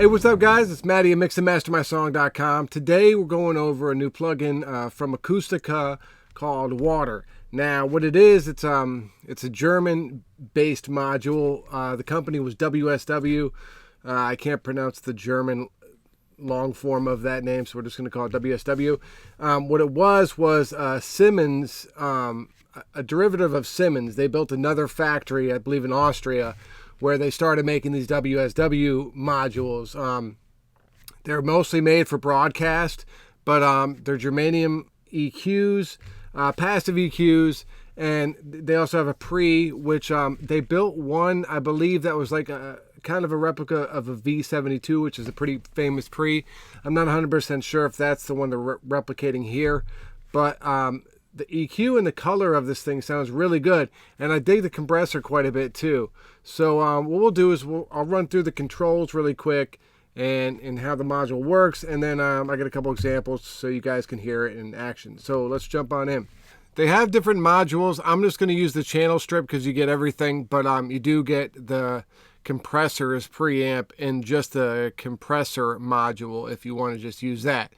Hey, what's up, guys? It's Matty at mixandmastermysong.com. Today we're going over a new plugin from Acustica called Water. Now, what it is, it's a German-based module. The company was WSW. I can't pronounce the German long form of that name, so we're just going to call it WSW. What it was Siemens, a derivative of Siemens. They built another factory, I believe, in Austria, where they started making these WSW modules. They're mostly made for broadcast, but they're germanium EQs, passive EQs, and they also have a pre, which they built one, I believe, that was like a kind of a replica of a V72, which is a pretty famous pre. I'm not 100% sure if that's the one they're replicating here, but the EQ and the color of this thing sounds really good, and I dig the compressor quite a bit too. So what we'll do is I'll run through the controls really quick and how the module works, and then I got a couple examples so you guys can hear it in action. So let's jump on in. They have different modules. I'm just going to use the channel strip because you get everything, but you do get the compressor as preamp and just the compressor module if you want to just use that.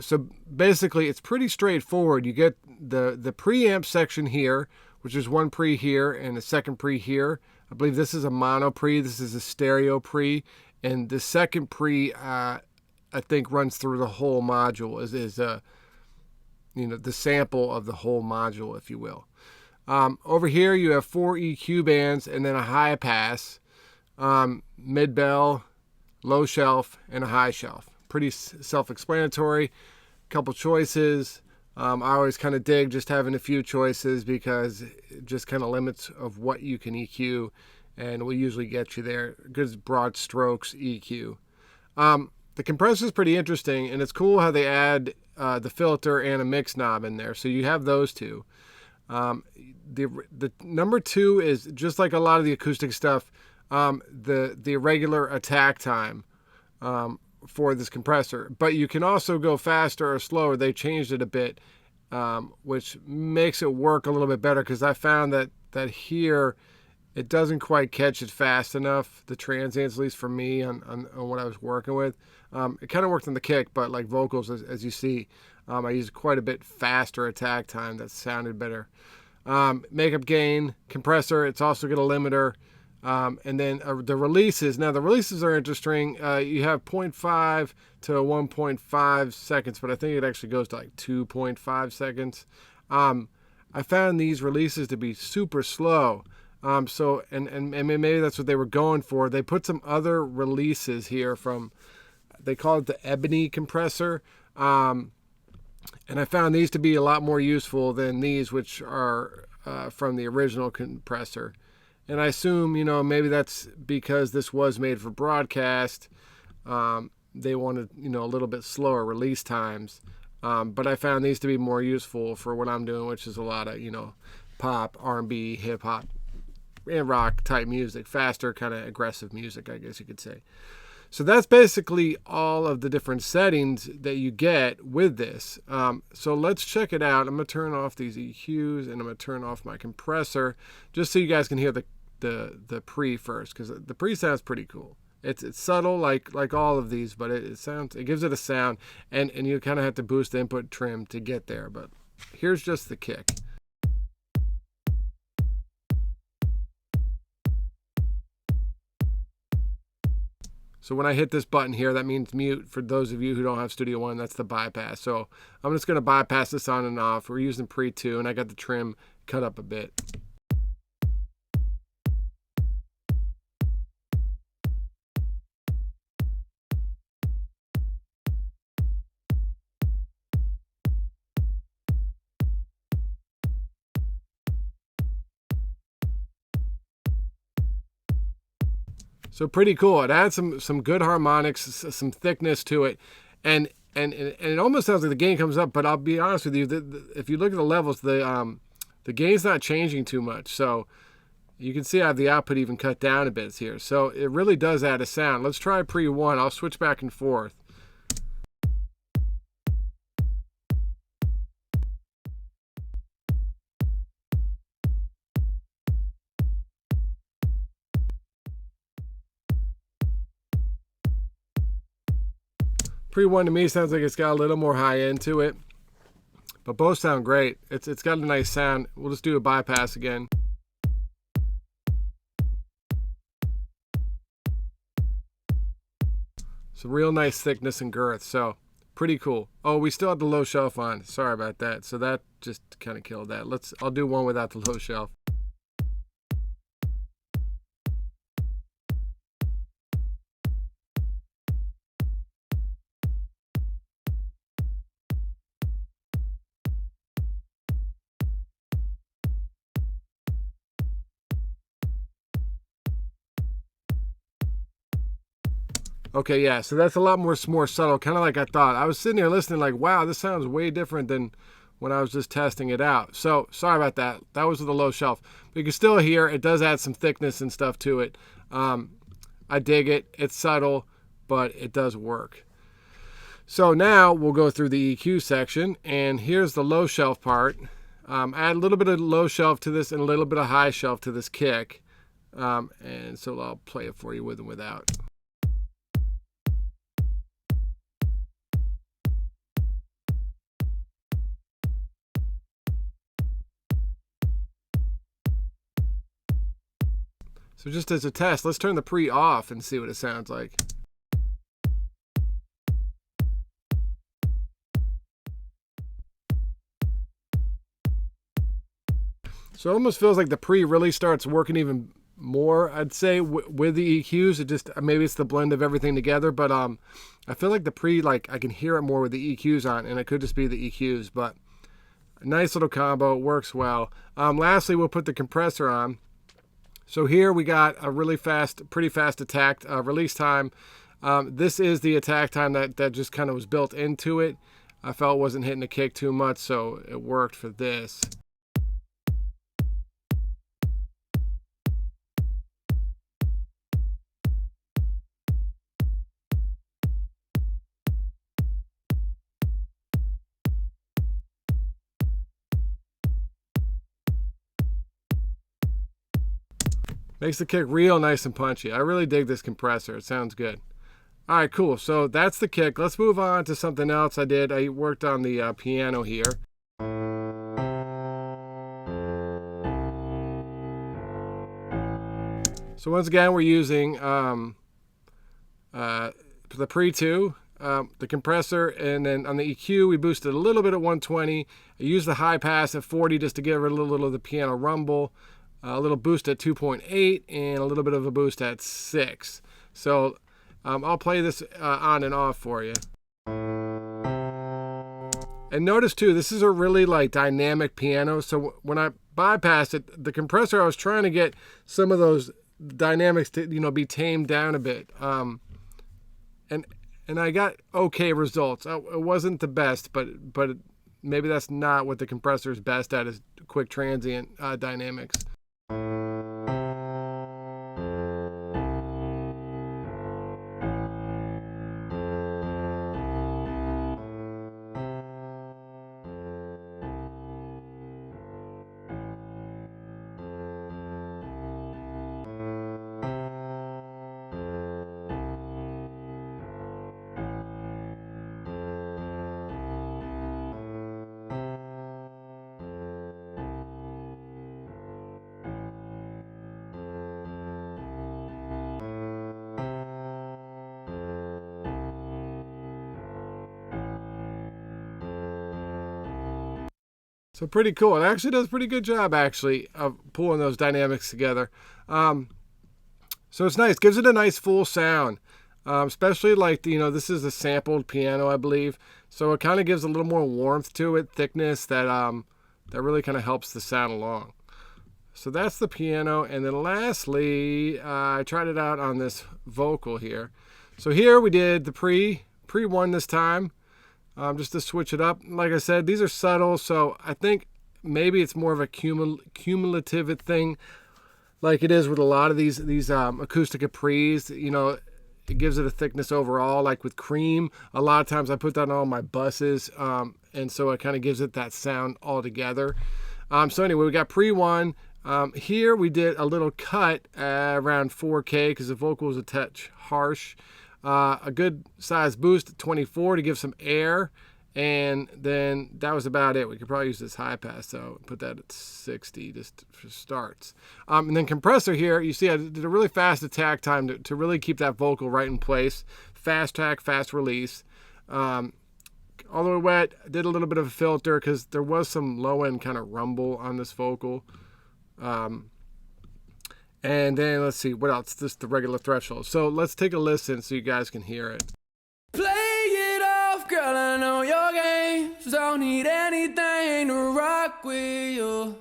So basically it's pretty straightforward. You get the preamp section here, which is one pre here and a second pre here. I believe this is a mono pre, this is a stereo pre, and the second pre I think runs through the whole module, is the sample of the whole module, if you will. Over here you have 4 EQ bands and then a high pass, mid bell, low shelf, and a high shelf. Pretty self-explanatory. Couple choices. I always kind of dig just having a few choices because it just kind of limits of what you can EQ, and will usually get you there. Good broad strokes EQ. The compressor is pretty interesting, and it's cool how they add the filter and a mix knob in there. So you have those two. The number 2 is just like a lot of the acoustic stuff. The irregular attack time for this compressor, but you can also go faster or slower. They changed it a bit, which makes it work a little bit better, because I found that here it doesn't quite catch it fast enough, the transients, at least for me on what I was working with. It kind of worked on the kick, but like vocals, as you see, I used quite a bit faster attack time that sounded better. Makeup gain, compressor, it's also got a limiter. And then the releases. Now the releases are interesting. You have 0.5 to 1.5 seconds, but I think it actually goes to like 2.5 seconds. I found these releases to be super slow. So maybe that's what they were going for. They put some other releases here from, they call it the Ebony compressor. And I found these to be a lot more useful than these, which are from the original compressor. And I assume, maybe that's because this was made for broadcast. They wanted, a little bit slower release times. But I found these to be more useful for what I'm doing, which is a lot of, pop, R&B, hip-hop, and rock type music. Faster, kind of aggressive music, I guess you could say. So that's basically all of the different settings that you get with this. So let's check it out. I'm going to turn off these EQs, and I'm going to turn off my compressor just so you guys can hear the pre first, because the pre sounds pretty cool. It's subtle like all of these, but it gives it a sound, and you kind of have to boost the input trim to get there. But here's just the kick. So when I hit this button here, that means mute. For those of you who don't have Studio One, that's the bypass. So I'm just going to bypass this on and off. We're using pre 2, and I got the trim cut up a bit. So pretty cool. It adds some good harmonics, some thickness to it, and it almost sounds like the gain comes up. But I'll be honest with you, if you look at the levels, the gain's not changing too much. So you can see I have the output even cut down a bit here. So it really does add a sound. Let's try pre 1. I'll switch back and forth. Pre-1 to me sounds like it's got a little more high end to it, but both sound great. It's got a nice sound. We'll just do a bypass again. Some real nice thickness and girth, so pretty cool. Oh, we still have the low shelf on. Sorry about that. So that just kind of killed that. I'll do one without the low shelf. Okay, yeah, so that's a lot more subtle, kind of like I thought. I was sitting here listening like, wow, this sounds way different than when I was just testing it out. So sorry about that. That was with the low shelf. But you can still hear it does add some thickness and stuff to it. I dig it. It's subtle, but it does work. So now we'll go through the EQ section, and here's the low shelf part. Add a little bit of low shelf to this and a little bit of high shelf to this kick. And so I'll play it for you with and without. So just as a test, let's turn the pre off and see what it sounds like. So it almost feels like the pre really starts working even more, I'd say, with the EQs. It just, maybe it's the blend of everything together, but I feel like the pre, like I can hear it more with the EQs on, and it could just be the EQs, but a nice little combo, works well. Lastly, we'll put the compressor on. So here we got a really fast, pretty fast attack release time. This is the attack time that just kind of was built into it. I felt it wasn't hitting the kick too much, so it worked for this. Makes the kick real nice and punchy. I really dig this compressor. It sounds good. All right, cool. So that's the kick. Let's move on to something else I did. I worked on the piano here. So once again, we're using the pre-2, the compressor, and then on the EQ, we boosted a little bit at 120. I used the high pass at 40 just to give it a little of the piano rumble. A little boost at 2.8 and a little bit of a boost at 6. So I'll play this on and off for you. And notice too, this is a really like dynamic piano. So when I bypassed it, the compressor, I was trying to get some of those dynamics to, you know, be tamed down a bit. And I got okay results. It wasn't the best, but maybe that's not what the compressor is best at, is quick transient dynamics. So pretty cool. It actually does a pretty good job, actually, of pulling those dynamics together. So it's nice. Gives it a nice full sound, especially like, you know, this is a sampled piano, I believe. So it kind of gives a little more warmth to it, thickness, that really kind of helps the sound along. So that's the piano. And then lastly, I tried it out on this vocal here. So here we did the pre-1 this time. Just to switch it up. Like I said, these are subtle, so I think maybe it's more of a cumulative thing, like it is with a lot of these Acustica pre's. You know, it gives it a thickness overall. Like with Cream, a lot of times I put that on all my buses, and so it kind of gives it that sound altogether. So anyway, we got pre-1. Here we did a little cut around 4K because the vocal was a touch harsh. A good size boost at 24 to give some air. And then that was about it. We could probably use this high pass, so put that at 60 just for starts. And then compressor here, you see I did a really fast attack time to really keep that vocal right in place. Fast attack, fast release. All the way wet, I did a little bit of a filter because there was some low-end kind of rumble on this vocal. And then let's see, what else? Just the regular threshold. So let's take a listen so you guys can hear it. Girl, I know your game, so don't need anything to rock with you.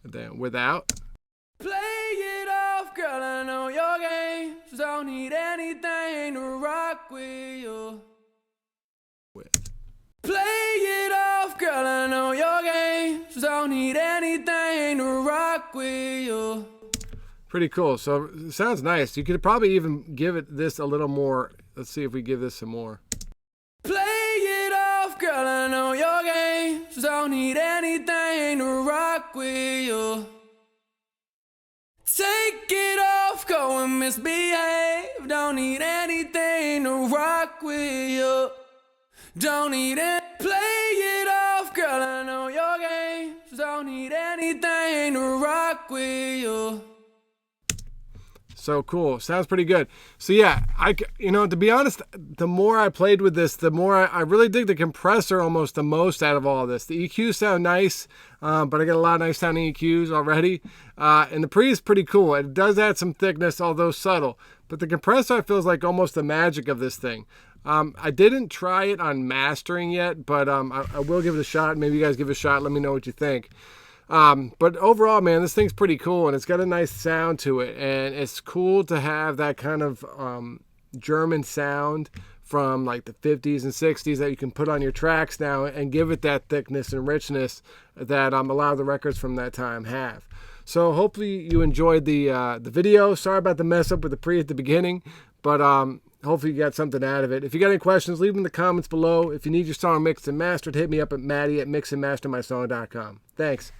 And then without. Play it off, girl, I know your game, so don't need anything to rock with you. With. Play it off, girl, I know your game, so don't need anything to rock with you. Pretty cool. So it sounds nice. You could probably even give it this a little more. Let's see if we give this some more. Play it off, girl, I know your game, so don't need anything to rock with you. Take it off, go and misbehave, don't need anything to rock with you. Don't need it. Play it off, girl, I know your game, so don't need anything to rock with you. So cool. Sounds pretty good. So yeah, to be honest, the more I played with this, the more I really dig the compressor almost the most out of all of this. The EQs sound nice, but I get a lot of nice sounding EQs already. And the pre is pretty cool. It does add some thickness, although subtle. But the compressor feels like almost the magic of this thing. I didn't try it on mastering yet, but I will give it a shot. Maybe you guys give it a shot. Let me know what you think. But overall, man, this thing's pretty cool, and it's got a nice sound to it, and it's cool to have that kind of German sound from like the 50s and 60s that you can put on your tracks now and give it that thickness and richness that a lot of the records from that time have. So hopefully you enjoyed the video. Sorry about the mess up with the pre at the beginning, but hopefully you got something out of it. If you got any questions, leave them in the comments below. If you need your song mixed and mastered, hit me up at Matty at mixandmastermysong.com. Thanks.